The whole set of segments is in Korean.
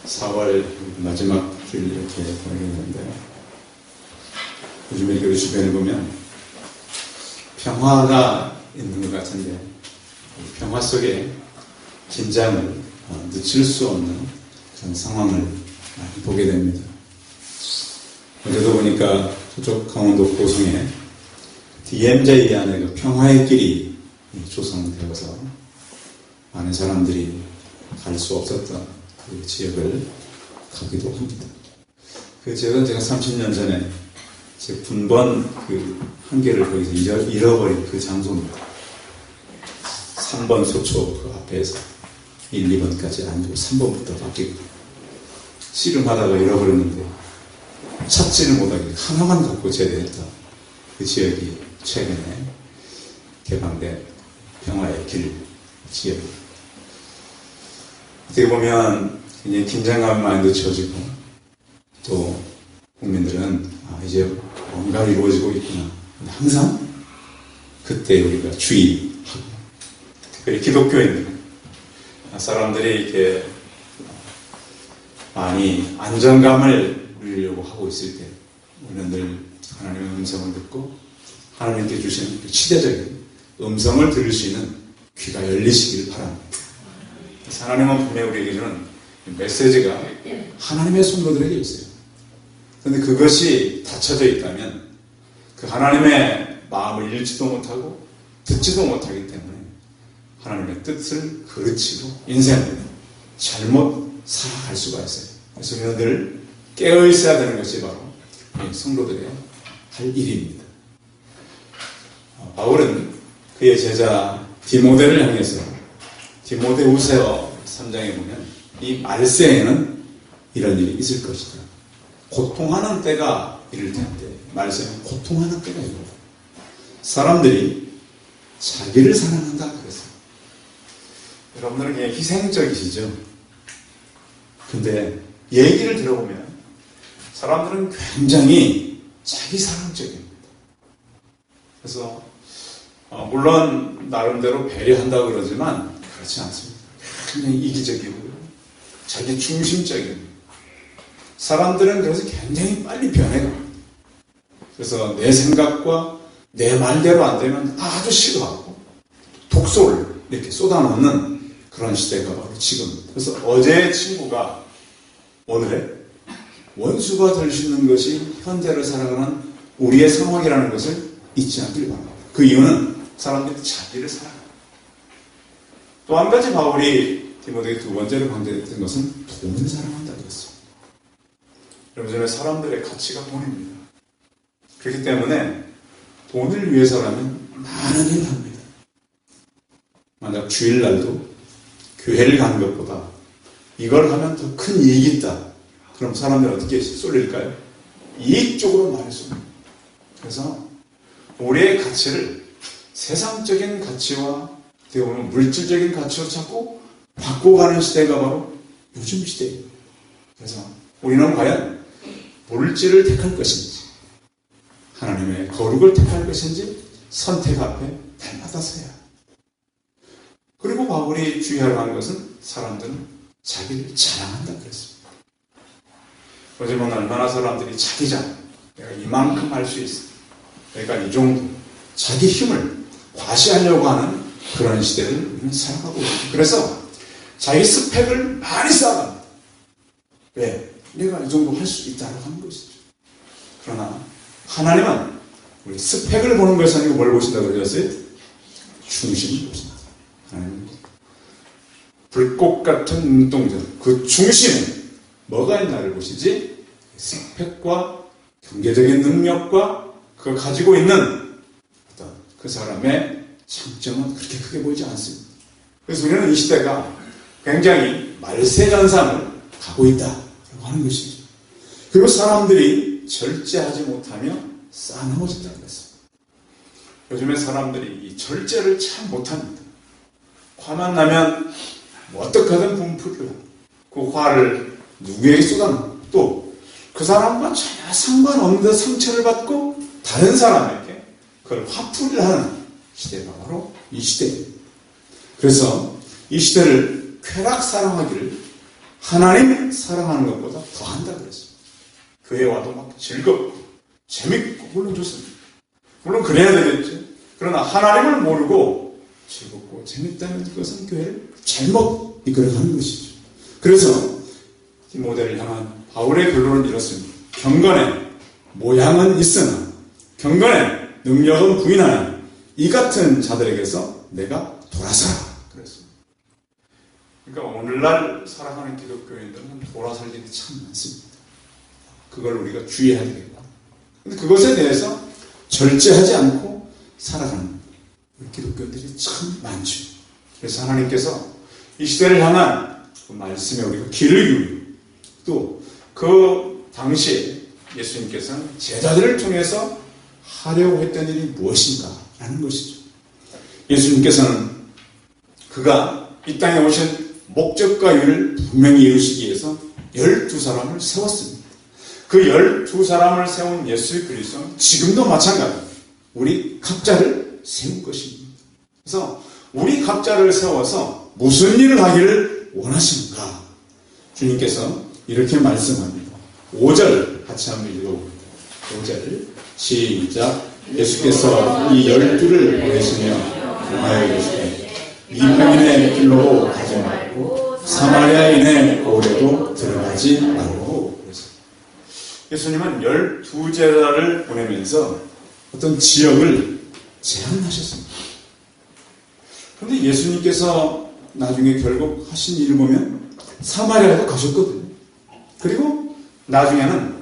4월 마지막 주일 이렇게 보내게 되는데요. 요즘에 우리 주변을 보면 평화가 있는 것 같은데 평화 속에 긴장을 늦출 수 없는 그런 상황을 많이 보게 됩니다. 어제도 보니까 저쪽 강원도 고성에 DMZ 안에 그 평화의 길이 조성되어서 많은 사람들이 갈 수 없었던 그 지역을 가기도 합니다. 그 지역은 제가 30년 전에 제 군번 그 한 개를 거기서 잃어버린 그 장소입니다. 3번 소초 그 앞에서 1, 2번까지 아니고 3번부터 바뀌고 씨름하다가 잃어버렸는데 찾지를 못하게 하나만 갖고 제대했던 그 지역이 최근에 개방된 평화의 길 지역입니다. 어떻게 보면 굉장히 긴장감이 많이 늦춰지고 또 국민들은 이제 뭔가 이루어지고 있구나. 근데 항상 그때 우리가 주의하고 특별히 기독교인들은 사람들이 이렇게 많이 안정감을 누리려고 하고 있을 때 우리는 늘 하나님의 음성을 듣고 하나님께 주시는 그 시대적인 음성을 들을 수 있는 귀가 열리시길 바랍니다. 하나님은 분명히 우리에게 주는 메시지가 하나님의 성도들에게 있어요. 그런데 그것이 닫혀져 있다면 그 하나님의 마음을 읽지도 못하고 듣지도 못하기 때문에 하나님의 뜻을 그르치고 인생을 잘못 살아갈 수가 있어요. 그래서 우리는 늘 깨어 있어야 되는 것이 바로 성도들의 할 일입니다. 바울은 그의 제자 디모데를 향해서 디모데후서 3장에 보면 이 말세에는 이런 일이 있을 것이다. 고통하는 때가 이를 텐데 말세에는 고통하는 때가 이르다. 사람들이 자기를 사랑한다 그랬어요. 여러분들은 그냥 희생적이시죠. 근데 얘기를 들어보면 사람들은 굉장히 자기 사랑적입니다. 그래서 물론 나름대로 배려한다고 그러지만 그렇지 않습니다. 굉장히 이기적이고요. 자기 중심적입니다. 사람들은 그래서 굉장히 빨리 변해갑니다. 그래서 내 생각과 내 말대로 안 되면 아주 싫어하고 독소를 이렇게 쏟아놓는 그런 시대가 바로 지금입니다. 그래서 어제의 친구가 오늘의 원수가 될 수 있는 것이 현재를 살아가는 우리의 상황이라는 것을 잊지 않길 바랍니다. 그 이유는 사람들이 자기를 사랑합니다. 또 한 가지 바울이 디모데에게 두 번째로 강조했던 것은 돈을 사랑한다 그랬어요. 요즘에 사람들의 가치가 돈입니다. 그렇기 때문에 돈을 위해서라면 많은 일을 합니다. 만약 주일날도 교회를 가는 것보다 이걸 하면 더 큰 이익이 있다. 그럼 사람들은 어떻게 쏠릴까요? 이익 쪽으로 많이 쏩니다. 그래서 우리의 가치를 세상적인 가치와 어떻게 보면 물질적인 가치로 찾고 바꿔가는 시대가 바로 요즘 시대예요. 그래서 우리는 과연 물질을 택할 것인지 하나님의 거룩을 택할 것인지 선택 앞에 날마다 서야. 그리고 바울이 주의하려 하는 것은 사람들은 자기를 자랑한다 그랬습니다. 요즘은 얼마나 사람들이 자기 자랑, 내가 이만큼 할 수 있어, 내가 이 정도, 자기 힘을 과시하려고 하는 그런 시대를 우리는 살아가고 있습니다. 그래서 자기 스펙을 많이 쌓아갑니다. 왜? 내가 이 정도 할 수 있다고 하는 것이죠. 그러나 하나님은 우리 스펙을 보는 것이 아니고 뭘 보신다고 그러셨어요? 중심을 보신다. 하나님은 불꽃 같은 눈동자, 그 중심에 뭐가 있나를 보시지 스펙과 경제적인 능력과 그걸 가지고 있는 어떤 그 사람의 장점은 그렇게 크게 보이지 않습니다. 그래서 우리는 이 시대가 굉장히 말세전상을 가고 있다라고 하는 것이죠. 그리고 사람들이 절제하지 못하며 싸나워진다는 것입니다. 요즘에 사람들이 이 절제를 참 못합니다. 화만 나면 어떻게든 분풀이고 그 화를 누구에게 쏟아놓고 또 그 사람과 전혀 상관없는 상처를 받고 다른 사람에게 그걸 화풀이를 하는 시대가 바로 이 시대입니다. 그래서 이 시대를 쾌락 사랑하기를 하나님 사랑하는 것보다 더한다 그랬습니다. 교회 와도 막 즐겁고 재밌고 물론 좋습니다. 물론 그래야 되겠죠. 그러나 하나님을 모르고 즐겁고 재밌다는 것은 교회를 잘못 이끌어가는 것이죠. 그래서 디모데를 향한 바울의 결론은 이렇습니다. 경건의 모양은 있으나 경건의 능력은 부인하는 이 같은 자들에게서 내가 돌아서라 그랬습니다. 그러니까 오늘날 살아가는 기독교인들은 돌아설 일이 참 많습니다. 그걸 우리가 주의해야 되겠다. 그런데 그것에 대해서 절제하지 않고 살아가는 우리 기독교인들이 참 많죠. 그래서 하나님께서 이 시대를 향한 그 말씀에 우리가 귀를 기울이고 또 그 당시에 예수님께서는 제자들을 통해서 하려고 했던 일이 무엇인가 라는 것이죠. 예수님께서는 그가 이 땅에 오신 목적과 이유를 분명히 이루시기 위해서 12사람을 세웠습니다. 그 12사람을 세운 예수 그리스도는 지금도 마찬가지입니다. 우리 각자를 세운 것입니다. 그래서 우리 각자를 세워서 무슨 일을 하기를 원하십니까? 주님께서 이렇게 말씀합니다. 5절 같이 한번 읽어봅니다. 5절 시작. 예수께서 이 12를 보내시며 명하여 이르시되 이방인의 길로 가지 말고 사마리아인의 고래도 들어가지 말고 그랬습니다. 예수님은 12제자를 보내면서 어떤 지역을 제한하셨습니다. 그런데 예수님께서 나중에 결국 하신 일을 보면 사마리아에도 가셨거든요. 그리고 나중에는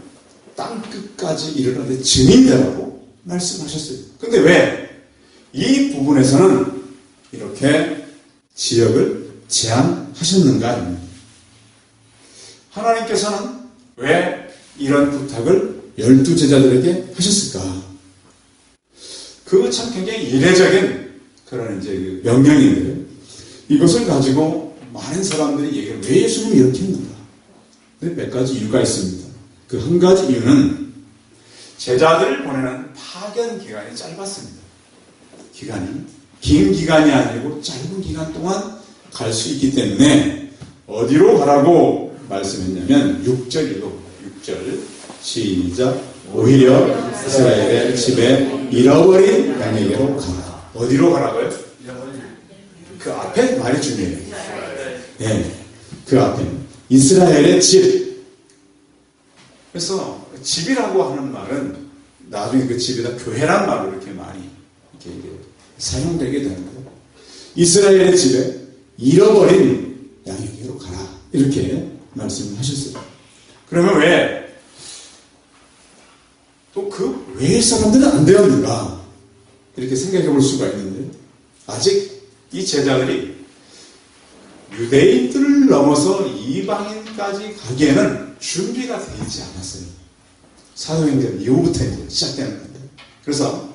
땅끝까지 이르러되 증인되라고 말씀하셨어요. 근데 왜 이 부분에서는 이렇게 지역을 제한하셨는가? 하나님께서는 왜 이런 부탁을 12제자들에게 하셨을까? 그거 참 굉장히 이례적인 그런 이제 그 명령인데요. 이것을 가지고 많은 사람들이 얘기를 왜 예수님이 이렇게 했는가? 몇 가지 이유가 있습니다. 그 한 가지 이유는 제자들을 보내는 파견 기간이 짧았습니다. 기간이 긴 기간이 아니고 짧은 기간 동안 갈 수 있기 때문에 어디로 가라고 말씀했냐면 6절 읽어보세요. 6절 시작. 오히려 이스라엘의 집에 잃어버린 양에게로 가라. 어디로 가라고요? 그 앞에 말이 중요해요. 네, 그 앞에 이스라엘의 집. 그래서 집이라고 하는 말은 나중에 그 집에다 교회란 말로 이렇게 많이 이렇게 사용되게 되는데 이스라엘의 집에 잃어버린 양에게로 가라 이렇게 말씀을 하셨어요. 그러면 왜 또 그 외의 사람들은 안 되었는가 이렇게 생각해 볼 수가 있는데 아직 이 제자들이 유대인들을 넘어서 이방인까지 가기에는 준비가 되지 않았어요. 사도행전 이후부터 이제 시작되는 건데 그래서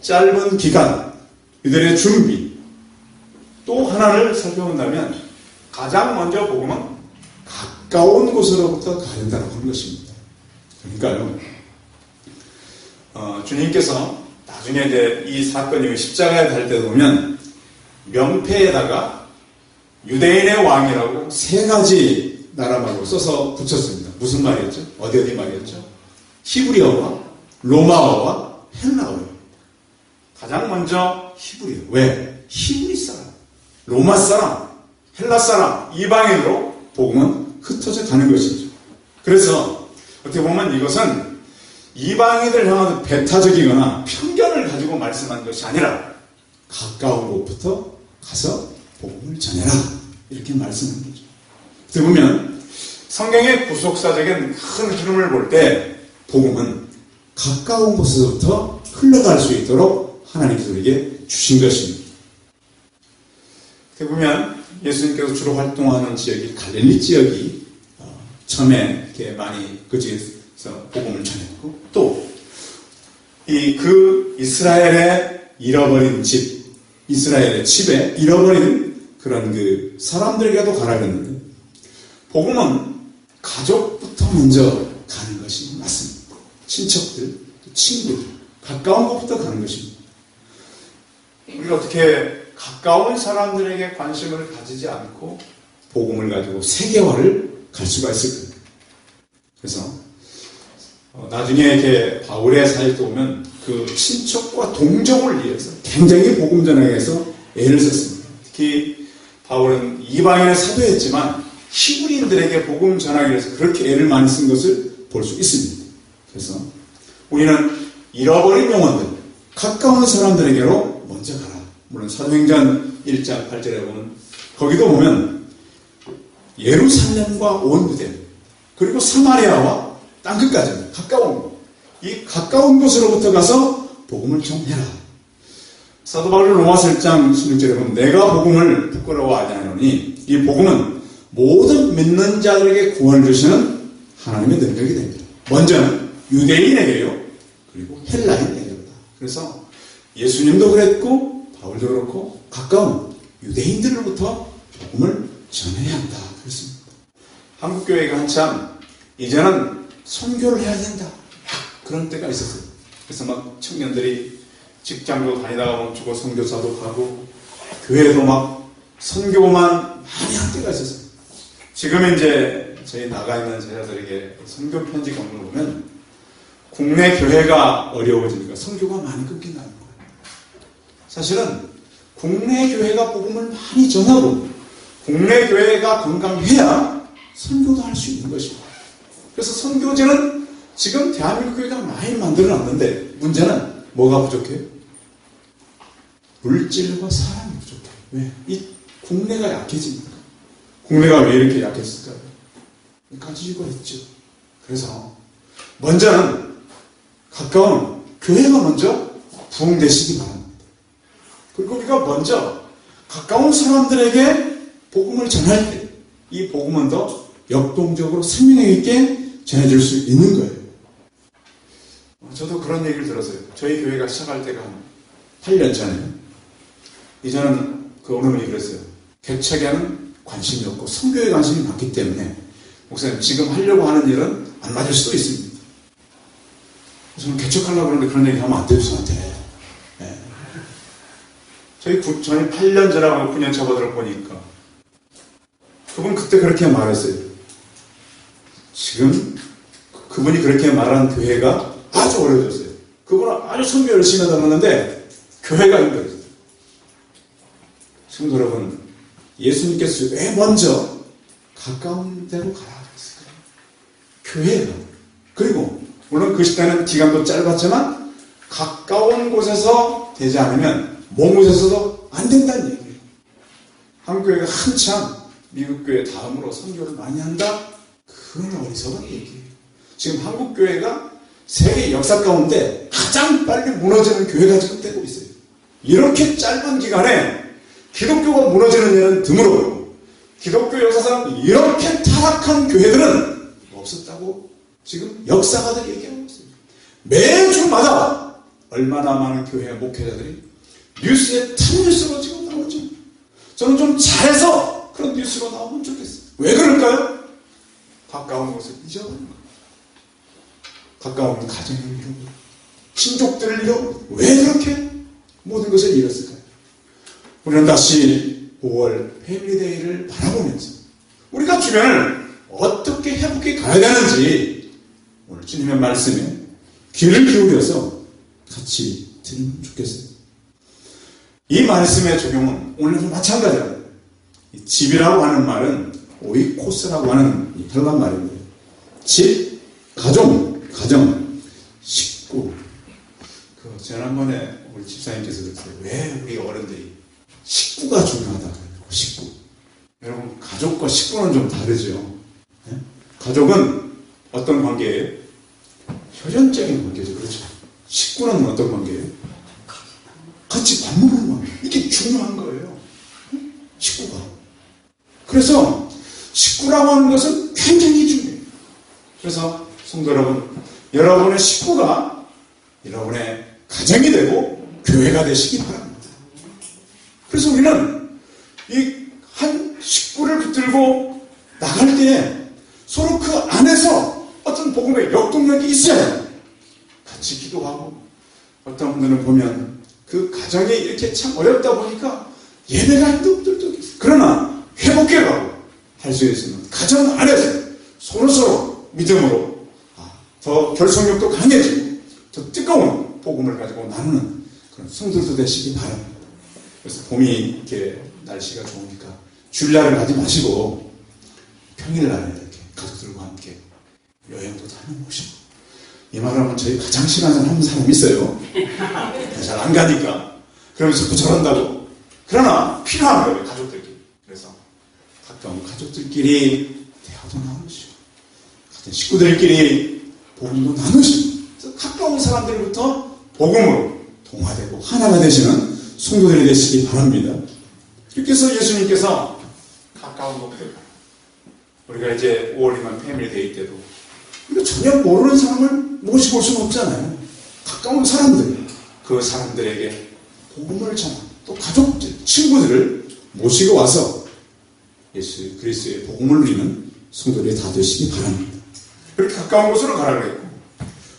짧은 기간 이들의 준비 또 하나를 살펴본다면 가장 먼저 복음은 가까운 곳으로부터 가야 된다고 하는 것입니다. 그러니까요 주님께서 나중에 이제 이 사건이 십자가에 달 때 보면 명패에다가 유대인의 왕이라고 3가지 나라말로 써서 붙였습니다. 무슨 말이었죠? 어디 말이었죠? 히브리어와 로마어와 헬라어예요. 가장 먼저 히브리어. 왜? 히브리 사람, 로마 사람, 헬라 사람, 이방인으로 복음은 흩어져 가는 것이죠. 그래서 어떻게 보면 이것은 이방인을 향한 배타적이거나 편견을 가지고 말씀한 것이 아니라 가까운 곳부터 가서 복음을 전해라 이렇게 말씀한 거죠. 어떻게 보면 성경의 구속사적인 큰 흐름을 볼 때 복음은 가까운 곳에서부터 흘러갈 수 있도록 하나님께서 우리에게 주신 것입니다. 어떻게 보면 예수님께서 주로 활동하는 지역이 갈릴리 지역이 처음에 이렇게 많이 그 지역에서 복음을 전했고 또 그 이스라엘의 잃어버린 집, 이스라엘의 집에 잃어버린 그런 그 사람들에게도 가라 그랬는데 복음은 가족부터 먼저 가는 것이 맞습니다. 친척들, 친구들, 가까운 곳부터 가는 것입니다. 우리가 어떻게 가까운 사람들에게 관심을 가지지 않고 복음을 가지고 세계화를 갈 수가 있을 겁니다. 그래서 나중에 이렇게 바울의 사역도 보면 그 친척과 동족을 위해서 굉장히 복음 전하기 위해서 애를 썼습니다. 특히 바울은 이방인의 사도였지만 히브리인들에게 복음 전하기 위해서 그렇게 애를 많이 쓴 것을 볼 수 있습니다. 그래서 우리는 잃어버린 영혼들, 가까운 사람들에게로 먼저 가라. 물론 사도행전 1장 8절에 보면 거기도 보면 예루살렘과 온 유대 그리고 사마리아와 땅끝까지 가까운 곳, 이 가까운 곳으로부터 가서 복음을 전해라. 사도 바울은 로마서 1장 16절에 보면 내가 복음을 부끄러워하지 않으니 이 복음은 모든 믿는 자들에게 구원을 주시는 하나님의 능력이 됩니다. 먼저는 유대인에게요. 그리고 헬라인에게로다. 그래서 예수님도 그랬고 바울도 그렇고 가까운 유대인들로부터 복음을 전해야 한다. 그렇습니다. 한국교회가 한참 이제는 선교를 해야 된다. 그런 때가 있었어요. 그래서 막 청년들이 직장도 다니다가 멈추고 선교사도 가고 교회도 막 선교만 많이 할 때가 있었어요. 지금 이제 저희 나가 있는 제자들에게 선교 편지 겪는 거 보면 국내 교회가 어려워지니까 선교가 많이 끊긴다는 거예요. 사실은 국내 교회가 복음을 많이 전하고 국내 교회가 건강해야 선교도 할 수 있는 것입니다. 그래서 선교제는 지금 대한민국 교회가 많이 만들어놨는데 문제는 뭐가 부족해요? 물질과 사람이 부족해요. 왜? 이 국내가 약해집니까? 국내가 왜 이렇게 약했을까요? 가지고 있죠. 그래서 먼저는 가까운 교회가 먼저 부흥되시기 바랍니다. 그리고 우리가 먼저 가까운 사람들에게 복음을 전할 때 이 복음은 더 역동적으로 생명력 있게 전해질 수 있는 거예요. 저도 그런 얘기를 들었어요. 저희 교회가 시작할 때가 한 8년 전에 이제는 그 어느 분이 그랬어요. 개척에는 관심이 없고 선교에 관심이 많기 때문에 목사님 지금 하려고 하는 일은 안 맞을 수도 있습니다. 저는 개척하려고 하는데 그런 얘기 하면 안 돼요. 저한테. 네. 저희 8년 전하고 9년 차보다를 보니까 그분 그때 그렇게 말했어요. 지금 그분이 그렇게 말한 교회가 아주 어려워졌어요. 그분은 아주 선교 열심히 하다는데 교회가 힘들어졌어요. 지금 여러분 예수님께서 왜 먼저 가까운 데로 가라 그랬을까요? 교회가. 그리고 물론 그 시대는 기간도 짧았지만 가까운 곳에서 되지 않으면 먼 곳에서도 안 된다는 얘기예요. 한국교회가 한참 미국교회 다음으로 선교를 많이 한다? 그건 어리석은 얘기예요. 지금 한국교회가 세계 역사 가운데 가장 빨리 무너지는 교회가 지금 되고 있어요. 이렇게 짧은 기간에 기독교가 무너지는 일은 드물어요. 기독교 역사상 이렇게 타락한 교회들은 없었다고 지금 역사가들이 얘기하고 있어요. 매주마다 얼마나 많은 교회 목회자들이 뉴스에 탑뉴스로 지금 나오죠. 저는 좀 잘해서 그런 뉴스로 나오면 좋겠어요. 왜 그럴까요? 가까운 곳을 잊어버린 거예요. 가까운 가정을 잃어버리고 친족들을 잃어버리고 왜 그렇게 모든 것을 잃었을까요? 우리는 다시 5월 패밀리데이를 바라보면서 우리가 주변을 어떻게 회복해 가야 되는지 오늘 주님의 말씀에 귀를 기울여서 같이 들으면 좋겠어요. 이 말씀의 적용은 오늘도 마찬가지입니다. 집이라고 하는 말은 오이코스라고 하는 헬란 말입니다. 집, 가정, 식구. 지난번에 우리 집사님께서 그랬어요. 왜 우리 어른들이 식구가 중요하다. 식구. 여러분, 가족과 식구는 좀 다르죠. 네? 가족은 어떤 관계예요? 혈연적인 관계죠. 그렇죠. 식구는 어떤 관계예요? 같이 밥 먹는 관계. 이게 중요한 거예요. 식구가. 그래서 식구라고 하는 것은 굉장히 중요해요. 그래서 성도 여러분, 여러분의 식구가 여러분의 가정이 되고 교회가 되시기 바랍니다. 그래서 우리는 이 한 식구를 붙들고 나갈 때 서로 그 안에서 어떤 복음의 역동력이 있어요. 같이 기도하고 어떤 분들은 보면 그 가정이 이렇게 참 어렵다 보니까 예배가 힘든 분들도 있어요. 그러나 회복해가고 할 수 있으면 가정 안에서 서로서로 믿음으로 더 결속력도 강해지고 더 뜨거운 복음을 가지고 나누는 그런 성도도 되시기 바랍니다. 그래서 봄이 이렇게 날씨가 좋으니까 주일날을 가지 마시고 평일날에 이렇게 가족들과 함께 여행도 다녀오시고, 이 말하면 저희 가장 싫어하는 사람이 있어요. 잘 안 가니까. 그러면서 자꾸 저런다고. 그러나 필요한 거예요, 가족들끼리. 그래서 가까운 가족들끼리 대화도 나누시고, 같은 식구들끼리 복음도 나누시고, 그래서 가까운 사람들부터 복음으로 동화되고 하나가 되시는 성도들이 되시기 바랍니다. 그렇게 해서 예수님께서 가까운 것들, 우리가 이제 5월이면 패밀리 데이 때도 우리가 전혀 모르는 사람을 모시고 올 수는 없잖아요. 가까운 사람들, 그 사람들에게 복음을 전하고 또 가족들, 친구들을 모시고 와서 예수 그리스도의 복음을 누리는 성도들이 다 되시기 바랍니다. 그렇게 가까운 곳으로 가라 그랬고,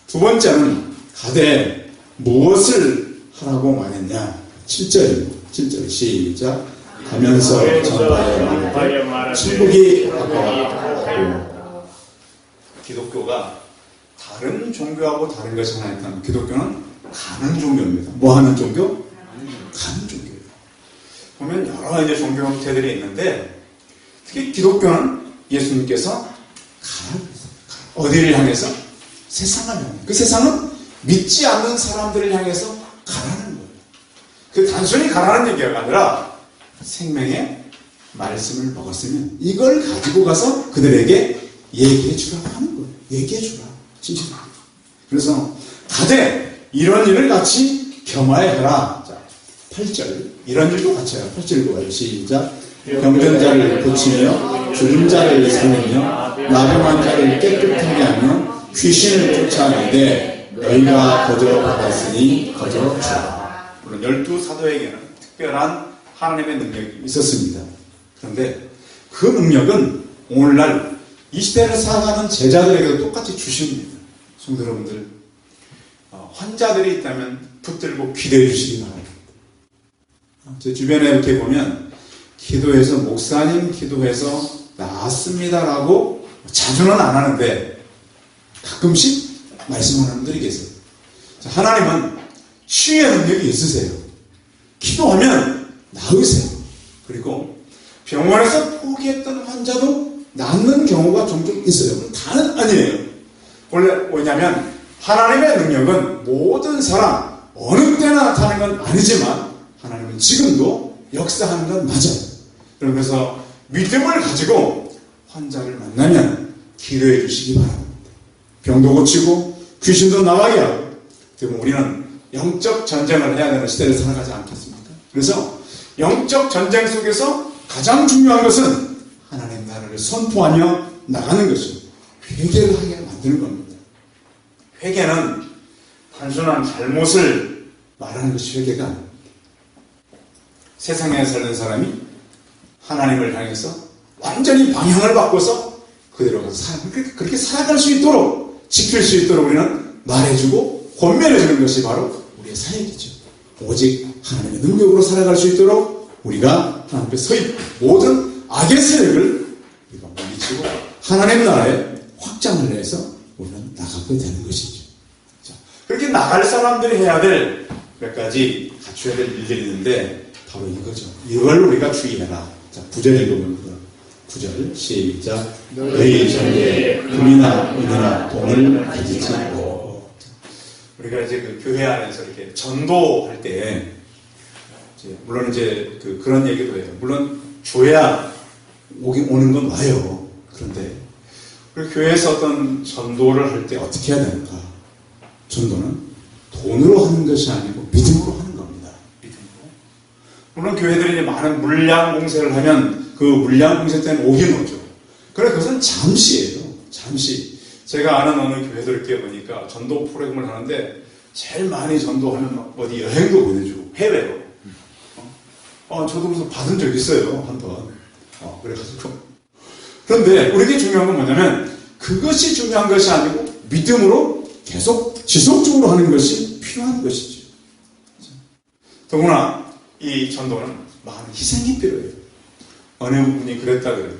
두 번째는 가되 무엇을 하라고 말했냐. 7절 시작. 가면서 전파하여 말하되 천국이 가까웠고. 기독교가 다른 종교하고 다른 것이 하나 있다면 기독교는 가는 종교입니다. 뭐 하는 종교? 가는 종교예요. 보면 여러 이제 종교 형태들이 있는데, 특히 기독교는 예수님께서 가라고 했어요. 어디를 향해서? 세상을 향해. 그 세상은 믿지 않는 사람들을 향해서 가라는 거예요. 그 단순히 가라는 얘기가 아니라 생명의 말씀을 먹었으면 이걸 가지고 가서 그들에게 얘기해 주라고 하는 거예요. 얘기해 주라. 진실하게. 그래서 가되 이런 일을 같이 겸하여라. 자, 8절. 이런 일도 같이 해요. 8절 읽어봐요. 시작. 병든 자를 고치며 죽은 자를 살리며 나병한 자를 깨끗하게 하며 귀신을 쫓아내되 너희가 거저 받았으니 거저 주라. 물론 12사도에게는 특별한 하나님의 능력이 있었습니다. 그런데 그 능력은 오늘날 이 시대를 살아가는 제자들에게도 똑같이 주십니다. 성도 여러분들, 환자들이 있다면 붙들고 기도해 주시기 바랍니다. 제 주변에 이렇게 보면 기도해서 목사님 기도해서 나았습니다라고 자주는 안 하는데 가끔씩 말씀하는 분들이 계세요. 하나님은 치유의 능력이 있으세요. 기도하면 나으세요. 그리고 병원에서 포기했던 환자도 낫는 경우가 종종 있어요. 다는 아니에요. 원래 왜냐하면 하나님의 능력은 모든 사람 어느 때나 나타나는 건 아니지만 하나님은 지금도 역사하는 건 맞아요. 그래서 믿음을 가지고 환자를 만나면 기도해 주시기 바랍니다. 병도 고치고 귀신도 나가게 하고, 우리는 영적 전쟁을 해야 되는 시대를 살아가지 않겠습니까? 그래서 영적 전쟁 속에서 가장 중요한 것은 하나님 나라를 선포하며 나가는 것이고 회개를 하게 만드는 겁니다. 회개는 단순한 잘못을 말하는 것이 회개가 아닙니다. 세상에 사는 사람이 하나님을 향해서 완전히 방향을 바꿔서 그대로 가서 그렇게 살아갈 수 있도록, 지킬 수 있도록 우리는 말해주고 권면해주는 것이 바로 우리의 사역이죠. 오직 하나님의 능력으로 살아갈 수 있도록 우리가 하나님 앞에 서 있고 모든 악의 세력을 우리가 물리치고 하나님 나라에 확장을 해서 우리는 나가게 되는 것이죠. 자, 그렇게 나갈 사람들이 해야 될 몇 가지 갖춰야 될 일들이 있는데 바로 이거죠. 이걸 우리가 주의해라. 자, 9절 읽어보면 9절 시작. 너희 전에 금이나 은이나 돈을 가지지 말고. 우리가 이제 그 교회 안에서 이렇게 전도할 때 물론 이제 그런 얘기도 해요. 물론 줘야 오는 건 와요. 그런데 그 교회에서 어떤 전도를 할 때 어떻게 해야 되는가? 전도는 돈으로 하는 것이 아니고 믿음으로 하는 겁니다. 믿음으로. 물론 교회들이 이제 많은 물량 공세를 하면 그 물량 공세 때는 오긴 오죠. 그런데 그것은 잠시예요. 잠시. 제가 아는 어느 교회들 이렇게 보니까 전도 프로그램을 하는데 제일 많이 전도하면 어디 여행도 보내주고 해외로. 저도 그래서 받은 적 있어요. 한 번. 그래가지고. 그런데 우리에게 중요한 건 뭐냐면 그것이 중요한 것이 아니고 믿음으로 계속 지속적으로 하는 것이 필요한 것이죠. 더구나 이 전도는 많은 희생이 필요해요. 어느 분이 그랬다 그래요.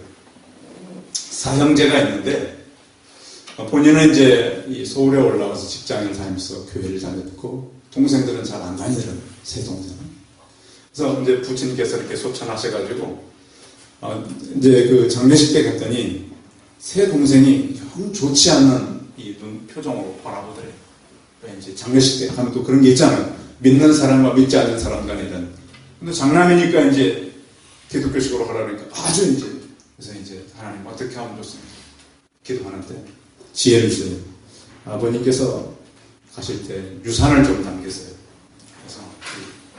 사형제가 있는데 본인은 이제 이 서울에 올라와서 직장을 다니면서 교회를 다녔고 동생들은 잘 안 다니더라고요. 세 동생은. 그래서 이제 부친께서 이렇게 소천하셔가지고 이제 그 장례식 때 갔더니 세 동생이 영 좋지 않는 이 눈 표정으로 바라보더래요. 이제 장례식 때 하면 또 그런 게 있잖아요. 믿는 사람과 믿지 않는 사람 간에 이런. 근데 장남이니까 이제 기독교식으로 하라니까 아주 이제 그래서 이제 하나님 어떻게 하면 좋습니까? 기도하는데 지혜를 주세요. 아버님께서 가실 때 유산을 좀 남기세요. 그래서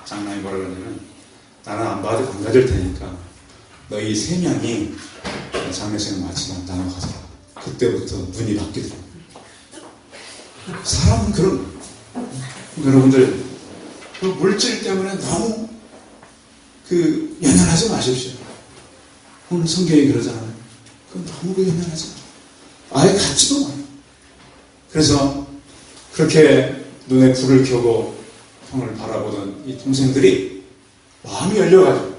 장남이 뭐라 그러냐면 나는 안 봐도 안 가질 테니까 너희 세 명이 장례식을 마치면 나눠 가자. 그때부터 눈이 바뀌더라고요. 사람은 그런 여러분들 그 물질 때문에 너무 연연하지 마십시오. 오늘 성경이 그러잖아요. 그건 너무 연연하지 마. 아예 같지도 마. 그래서 그렇게 눈에 불을 켜고 형을 바라보던 이 동생들이 마음이 열려가지고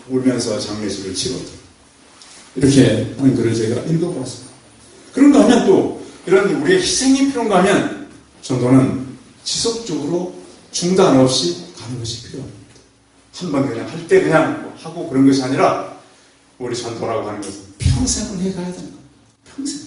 울면서 장례식을 치렀다. 이렇게 하는 글을 제가 읽어보았습니다. 그런가 하면 또 이런 우리의 희생이 필요한가 하면 전도는 지속적으로 중단 없이 가는 것이 필요합니다. 한번 그냥 할 때 그냥 하고 그런 것이 아니라 우리 전도라고 하는 것은 평생을 해가야 되는 거예요. 평생.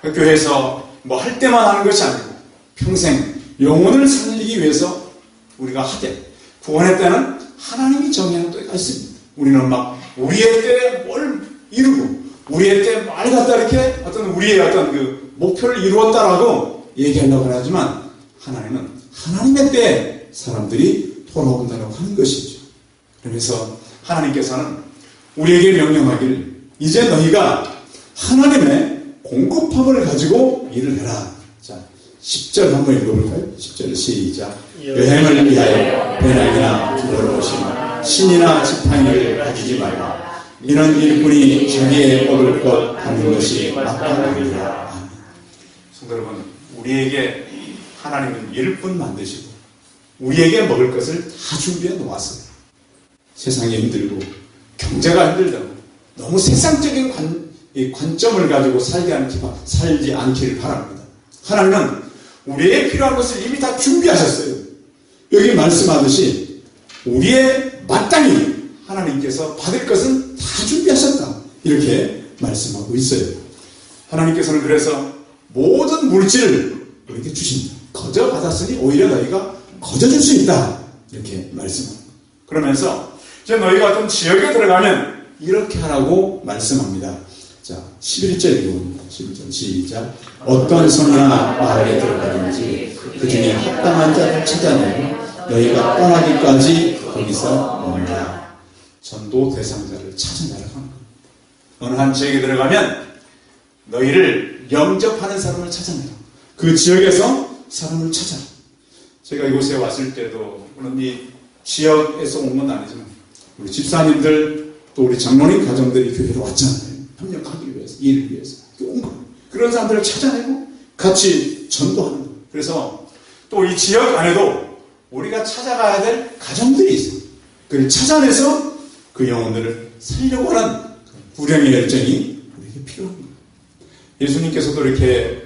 교회에서 뭐 할 때만 하는 것이 아니고 평생 영혼을 살리기 위해서 우리가 하되 구원의 때는 하나님이 정해놓은 때가 있습니다. 우리는 막 우리의 때에 뭘 이루고 우리의 때 말 갖다 이렇게 어떤 우리의 어떤 그 목표를 이루었다라고 얘기하려고 하지만 하나님은 하나님의 때에 사람들이 돌아온다고 하는 것이죠. 그래서 하나님께서는 우리에게 명령하기를 이제 너희가 하나님의 공급함을 가지고 일을 해라. 자, 10절 한번 읽어볼까요? 10절 시작. 여행을 위하여 배낭이나 두를 보시며 신이나 지팡이를 가지지 말라. 이는 일꾼이 자기의 얻을 것 하는 것이 마땅하니라. 아멘. 성도 여러분, 우리에게 하나님은 일꾼 만드시고 우리에게 먹을 것을 다 준비해 놓았어요. 세상이 힘들고 경제가 힘들다고 너무 세상적인 관점을 가지고 살지 않기를 바랍니다. 하나님은 우리에게 필요한 것을 이미 다 준비하셨어요. 여기 말씀하듯이 우리의 마땅히 하나님께서 받을 것은 다 준비하셨다. 이렇게 말씀하고 있어요. 하나님께서는 그래서 모든 물질을 우리에게 주신다. 거저 받았으니 오히려 너희가 거저 줄 수 있다. 이렇게 말씀합니다. 그러면서 이제 너희가 어떤 지역에 들어가면 이렇게 하라고 말씀합니다. 자, 11절 읽어봅니다. 11절 시작. 어떤 성이나 마을에 들어가든지 그 중에 합당한 자를 찾아내고 너희가 떠나기까지 거기서 머물라. 전도 대상자를 찾아내라고 하는 겁니다. 어느 한 지역에 들어가면 너희를 영접하는 사람을 찾아내라. 그 지역에서 사람을 찾아라. 제가 이곳에 왔을 때도 물론 이 지역에서 온 건 아니지만 우리 집사님들 또 우리 장로님 가정들이 교회로 왔잖아요. 협력하기 위해서, 일을 위해서 온 거예요. 그런 사람들을 찾아내고 같이 전도하는 거예요. 그래서 또 이 지역 안에도 우리가 찾아가야 될 가정들이 있어요. 그걸 찾아내서 그 영혼들을 살려고 하는 구령의 열정이 우리에게 필요한 거예요. 예수님께서도 이렇게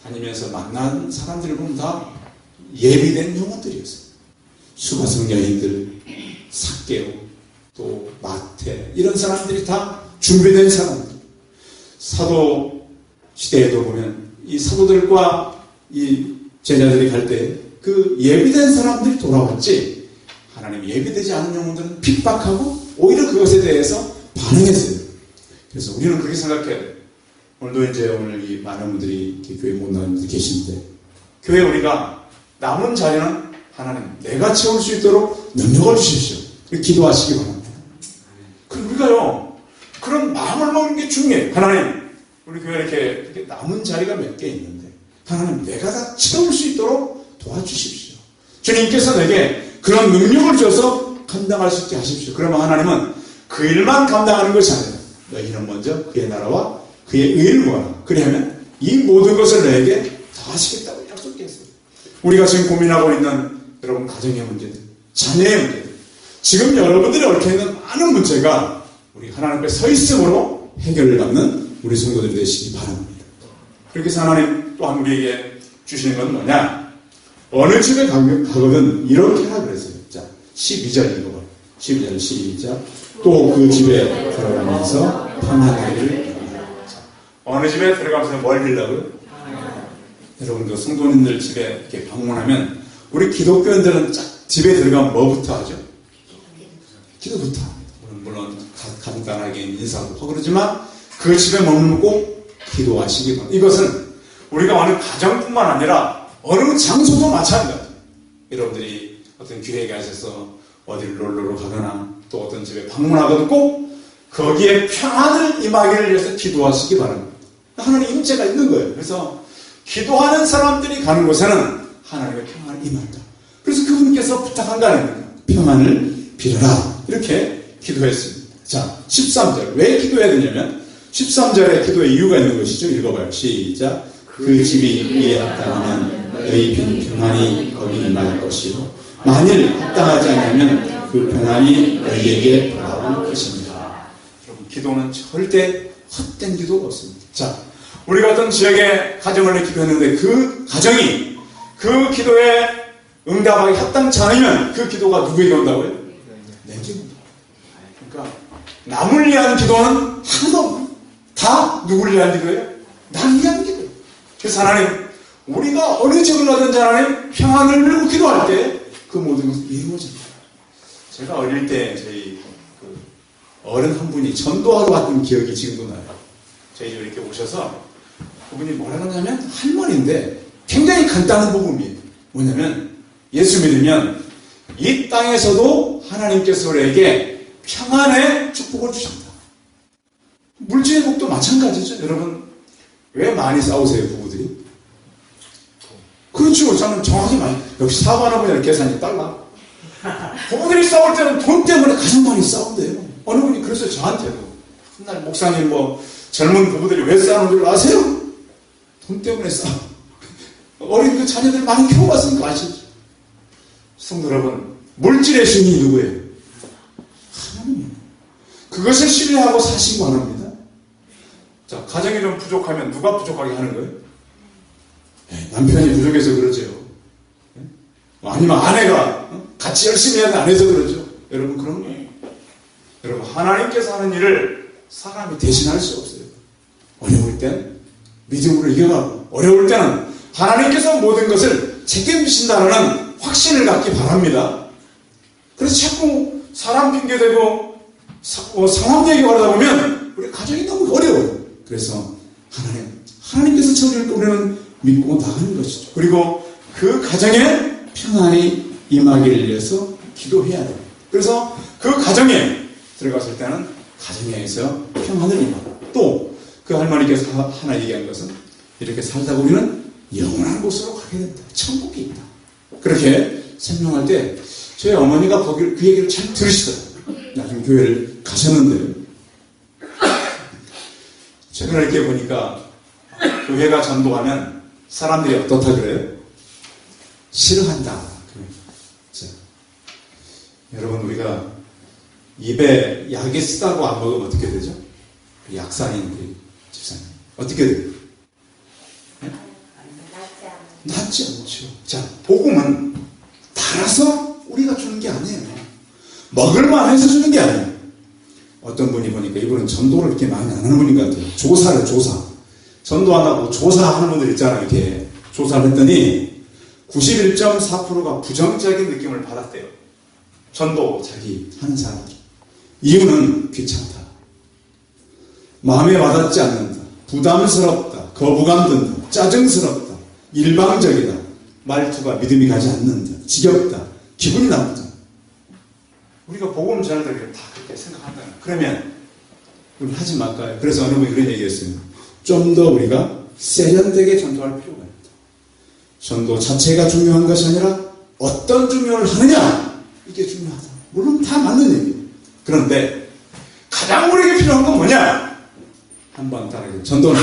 다니면서 만난 사람들을 보면 다 예비된 영혼들이었어요. 수가성 여인들, 삭개오, 또 마태 이런 사람들이 다 준비된 사람들. 사도 시대에도 보면 이 사도들과 이 제자들이 갈 때 그 예비된 사람들이 돌아왔지 하나님 예비되지 않은 영혼들은 핍박하고 오히려 그것에 대해서 반응했어요. 그래서 우리는 그렇게 생각해야 돼요. 오늘도 이제 오늘 이 많은 분들이 교회 못 나오는 분들 계신데 교회 우리가 남은 자리는 하나님 내가 채울 수 있도록 능력을 주십시오. 기도하시기 바랍니다. 그럼 우리가요 그런 마음을 먹는 게 중요해요. 하나님 우리 교회 이렇게 남은 자리가 몇 개 있는데 하나님 내가 다 채울 수 있도록 도와주십시오. 주님께서 내게 그런 능력을 줘서 감당할 수 있게 하십시오. 그러면 하나님은 그 일만 감당하는 것이 아니라 너희는 먼저 그의 나라와 그의 의를 구하라. 그리하면 이 모든 것을 너에게 다 하시겠다고 약속했어요. 우리가 지금 고민하고 있는 여러분 가정의 문제들, 자녀의 문제들, 지금 여러분들이 얽혀있는 많은 문제가 우리 하나님 앞에 서 있음으로 해결을 받는 우리 성도들이 되시기 바랍니다. 그렇게 해서 하나님 또한 우리에게 주시는 건 뭐냐? 어느 집에 가거든 이렇게 하라 그랬어요. 자, 12절 읽어봐. 12절 시작. 또 그 집에 들어가면서 평안하기를 바랍니다. 어느 집에 들어가면서 뭘 빌라고요? 여러분도 성도님들 집에 이렇게 방문하면 우리 기독교인들은 집에 들어가면 뭐부터 하죠? 기도부터 합니다. 물론 간단하게 인사도 하고 그러지만 그 집에 머물면 꼭 기도하시기 바랍니다. 이것은 우리가 어느 가정뿐만 아니라 어느 장소도 마찬가지입니다. 여러분들이 어떤 기회에 가셔서 어디를 놀러 가거나 또 어떤 집에 방문하거나 꼭 거기에 평안을 임하기를 위해서 기도하시기 바랍니다. 하나님의 임재가 있는 거예요. 그래서 기도하는 사람들이 가는 곳에는 하나님의 평안을 임한다. 그래서 그분께서 부탁한 거 아닙니까? 평안을 빌어라. 이렇게 기도했습니다. 자, 13절. 왜 기도해야 되냐면 13절에 기도의 이유가 있는 것이죠. 읽어봐요. 시작. 그 집이 위에 합당하면 너희 평안이 거기 임할 것이요 만일 합당하지 않으면 그 평안이 너희에게 돌아올 것입니다. 여러분, 기도는 절대 헛된 기도가 없습니다. 자, 우리가 어떤 지역에 가정을 기도했는데 그 가정이 그 기도에 응답하기 합당치 않으면 그 기도가 누구에게 온다고요? 내게 온다. 그러니까 남을 위한 기도는 하나도 없고 다 누구를 위한 기도예요? 나를 위한 기도예요. 그래서 하나님, 우리가 어느 지역을 가든지 하나님 평안을 빌고 기도할 때 그 모든 것이 이루어집니다. 제가 어릴 때 저희 어른 한 분이 전도하러 왔던 기억이 지금도 나요. 저희 집에 이렇게 오셔서 그분이 뭐라고 하냐면 할머니인데 굉장히 간단한 복음이에요. 뭐냐면 예수 믿으면 이 땅에서도 하나님께서 우리에게 평안의 축복을 주신다. 물질의 복도 마찬가지죠. 여러분, 왜 많이 싸우세요, 부부들이? 그렇죠. 저는 정확히 많이. 역시 사고하나 보냐 계산이 달라. 부부들이 싸울 때는 돈 때문에 가장 많이 싸운대요. 어느 분이 그래서 저한테도 훗날 목사님 젊은 부부들이 왜 싸우는 줄 아세요? 돈 때문에 싸워. 어린 그 자녀들 많이 키워봤으니까 아시죠? 성도 여러분, 물질의 신이 누구예요? 하나님이에요. 그것을 신뢰하고 사시기 바랍니다. 자, 가정이 좀 부족하면 누가 부족하게 하는 거예요? 남편이 부족해서 그러죠. 아니면 아내가 같이 열심히 해야 안 해서 그러죠. 여러분, 그런 거예요. 여러분, 하나님께서 하는 일을 사람이 대신할 수 없어요. 어려울 땐 믿음으로 이겨가고, 어려울 때는 하나님께서 모든 것을 책임지신다는 확신을 갖기 바랍니다. 그래서 자꾸 사람 핑계대고 상황 얘기하다 보면 우리 가정이 너무 어려워요. 그래서 하나님께서 처리를 우리는 믿고 나가는 것이죠. 그리고 그 가정에 평안이 임하기를 위해서 기도해야 돼요. 그래서 그 가정에 들어갔을 때는 가정에서 평안을 임하고 또 그 할머니께서 하나 얘기한 것은 이렇게 살다 보면 영원한 곳으로 가게 된다. 천국이 있다. 그렇게 설명할 때 저희 어머니가 그 얘기를 잘 들으시더라고요. 나중에 교회를 가셨는데요. 최근에 이렇게 보니까 교회가 전도하면 사람들이 어떻다 그래요? 싫어한다. 자, 여러분, 우리가 입에 약이 쓰다고 안 먹으면 어떻게 되죠? 약사인 우리 집사님 어떻게 돼요? 네? 낫지 않죠. 자, 복음은 달아서 우리가 주는 게 아니에요. 먹을만 해서 주는 게 아니에요. 어떤 분이 보니까 이분은 전도를 이렇게 많이 안 하는 분인 것 같아요. 조사. 전도한다고 조사하는 분들 있잖아요. 이렇게 조사를 했더니 91.4%가 부정적인 느낌을 받았대요. 전도 자기 하는 사람. 이유는 귀찮다. 마음에 와닿지 않는다. 부담스럽다. 거부감 든다. 짜증스럽다. 일방적이다. 말투가 믿음이 가지 않는다. 지겹다. 기분이 나쁘다. 우리가 복음 전하들 다 그렇게 생각한다. 그러면 우리 하지 말까요? 그래서 어느 분이 그런 얘기했어요. 좀 더 우리가 세련되게 전도할 필요가 있다. 전도 자체가 중요한 것이 아니라 어떤 중요를 하느냐, 이게 중요하다. 물론 다 맞는 얘기예요. 그런데 가장 우리에게 필요한 건 뭐냐? 한번 따라해요. 전도는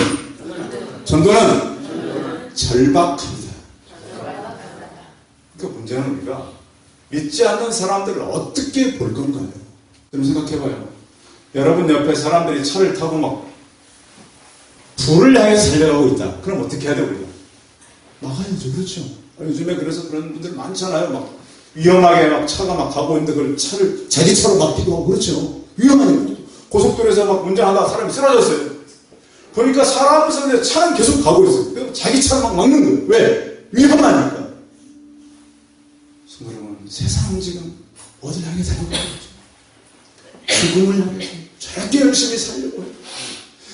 절박합니다. 그 문제는 우리가 믿지 않는 사람들을 어떻게 볼 건가요? 여러분 생각해봐요. 여러분 옆에 사람들이 차를 타고 막 불을 향해서 달려가고 있다. 그럼 어떻게 해야 돼, 우리가? 막아야죠. 그렇죠. 요즘에 그래서 그런 분들 많잖아요. 막 위험하게 막 차가 막 가고 있는데 그걸 차를 자기 차로 막기도 하고 그렇죠. 위험하니까. 고속도로에서 막 운전하다가 사람이 쓰러졌어요. 보니까 사람을 쓰는데 차는 계속 가고 있어요. 자기 차를 막 막는 거예요. 왜? 위험하니까. 여러분, 세상은 지금 어디를 향해 달려가고 있죠? 죽음을 향해서 저렇게 열심히 살려고 해요.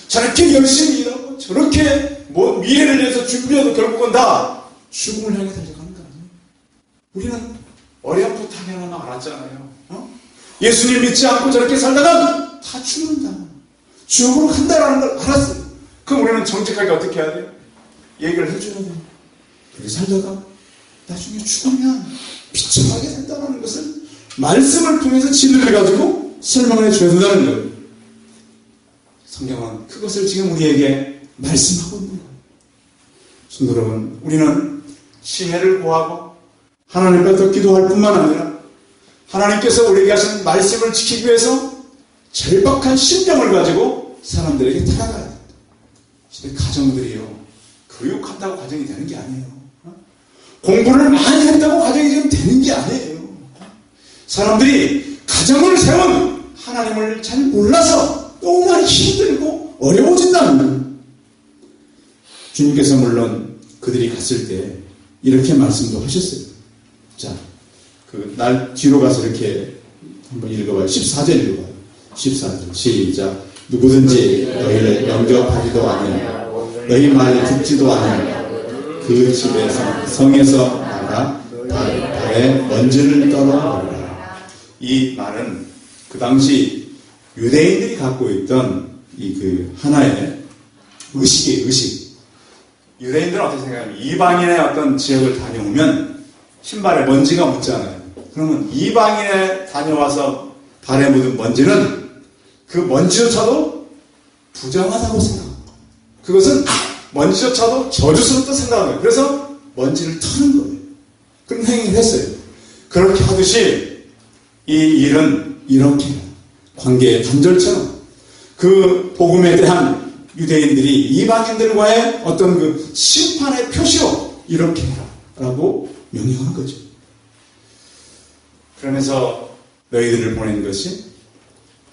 저렇게 열심히 일하고 저렇게 뭐 미래를 위해서 준비해도 결국은 다 죽음을 향해 달려가는 거 아니에요? 우리는 어렴풋하게 하나 알았잖아요. 예수님 믿지 않고 저렇게 살다가 다 죽는다. 지옥으로 간다라는 걸 알았어요. 그럼 우리는 정직하게 어떻게 해야 돼요? 얘기를 해줘야 돼요. 그렇게 살다가 나중에 죽으면 비참하게 산다는 것을 말씀을 통해서 진리를 가지고 설명을 해줘야 된다는 거예요. 성경은 그것을 지금 우리에게 말씀하고 있는 거예요. 성도 여러분, 우리는 지혜를 구하고 하나님 앞에 기도할 뿐만 아니라 하나님께서 우리에게 하신 말씀을 지키기 위해서 절박한 심정을 가지고 사람들에게 다가가야 됩니다. 근데 가정들이요, 교육한다고 가정이 되는 게 아니에요. 공부를 많이 했다고 가정이 지금 되는 게 아니에요. 사람들이 가정을 세운 하나님을 잘 몰라서 너무나 힘들고 어려워진다는 거예요. 주님께서 물론 그들이 갔을 때 이렇게 말씀도 하셨어요. 자, 날 뒤로 가서 이렇게 한번 읽어봐요. 14절 읽어봐요. 14절 시작. 누구든지 너희를 영접하지도 아니하고 너희 말을 듣지도 아니하고 그 집에서 성에서 나가 발에 먼지를 떨어버리라. 이 말은 그 당시 유대인들이 갖고 있던 이 하나의 의식이에요. 의식. 유대인들은 어떻게 생각하냐면 이방인의 어떤 지역을 다녀오면 신발에 먼지가 묻잖아요. 그러면 이방인에 다녀와서 발에 묻은 먼지는 그 먼지조차도 부정하다고 생각합니다. 그것은 먼지조차도 저주스럽다 생각합니다. 그래서 먼지를 터는 거예요. 그런 행위를 했어요. 그렇게 하듯이 이 일은 이렇게 관계의 단절처럼 그 복음에 대한 유대인들이 이방인들과의 어떤 그 심판의 표시로 이렇게 해라 라고 명령하는 거죠. 그러면서 너희들을 보낸 것이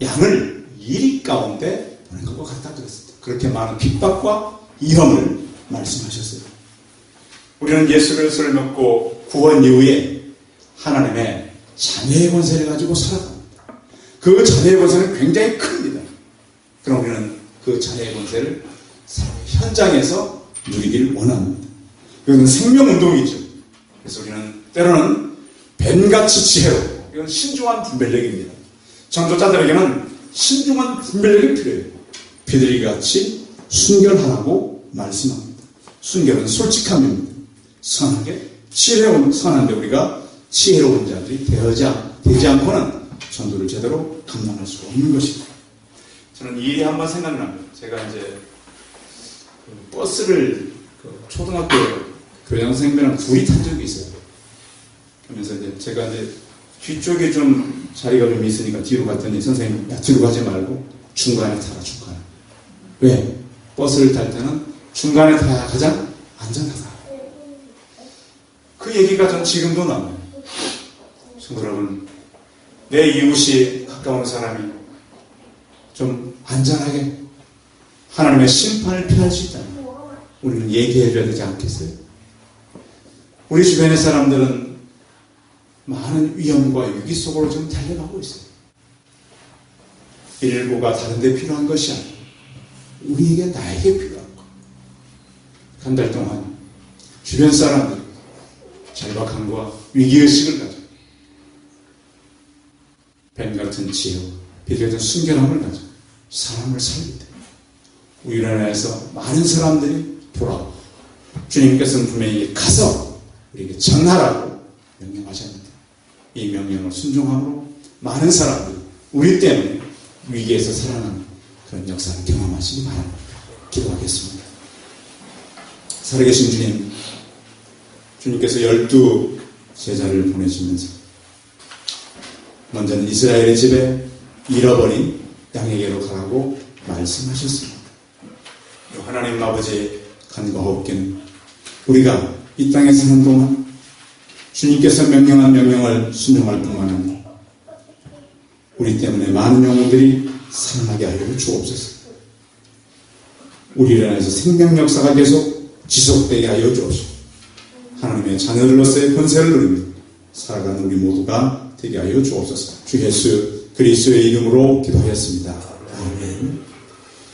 양을 이리 가운데 보낸 것과 같다 그랬습니다. 그렇게 많은 핍박과 위험을 말씀하셨어요. 우리는 예수 그리스도를 믿고 구원 이후에 하나님의 자녀의 권세를 가지고 살아갑니다. 그 자녀의 권세는 굉장히 큽니다. 그럼 우리는 그 자녀의 권세를 삶의 현장에서 누리길 원합니다. 이건 생명운동이죠. 그래서 우리는 때로는 뱀같이 지혜롭고, 이건 신중한 분별력입니다. 전도자들에게는 신중한 분별력이 필요해요. 비둘기같이 순결하라고 말씀합니다. 순결은 솔직함입니다. 선하게, 선한데 우리가 지혜로운 자들이 되지 않고는 전도를 제대로 감당할 수가 없는 것입니다. 저는 이 일이 한번 생각납니다. 제가 이제 버스를 초등학교 교장 선생님이랑 둘이 탄 적이 있어요. 그러면서 이제 제가 이제 뒤쪽에 좀 자리가 좀 있으니까 뒤로 갔더니 선생님, 야, 뒤로 가지 말고 중간에 타라, 중간에. 왜? 버스를 탈 때는 중간에 타야 가장 안전하다. 그 얘기가 전 지금도 남아요. 여러분, 내 이웃이 가까운 사람이 좀 안전하게 하나님의 심판을 피할 수 있다면 우리는 얘기해줘야 되지 않겠어요? 우리 주변의 사람들은 많은 위험과 위기 속으로 좀 달려가고 있어요. 119가 다른 데 필요한 것이 아니고 우리에게 나에게 필요한 것. 한 달 동안 주변 사람들이 절박함과 위기의식을 가지고 뱀 같은 지혜와 비둘기 같은 순결함을 가지고 사람을 살릴 때 우리나라에서 많은 사람들이 돌아오고 주님께서는 분명히 가서 우리에게 전하라고 명령하셨는데 이 명령을 순종함으로 많은 사람들이 우리 때문에 위기에서 살아나는 그런 역사를 경험하시기 바랍니다. 기도하겠습니다. 살아계신 주님, 주님께서 12 제자를 보내시면서 먼저는 이스라엘의 집에 잃어버린 양에게로 가라고 말씀하셨습니다. 하나님 아버지의 간과없기는 우리가 이 땅에 사는 동안 주님께서 명령한 명령을 순종할 뿐만 아니라 우리 때문에 많은 영혼들이 살아나게 하여 주옵소서. 우리를 안에서 생명 역사가 계속 지속되게 하여 주옵소서. 하나님의 자녀들로서의 권세를 누리며 살아가는 우리 모두가 되게 하여 주옵소서. 주 예수 그리스도의 이름으로 기도하였습니다. 아멘.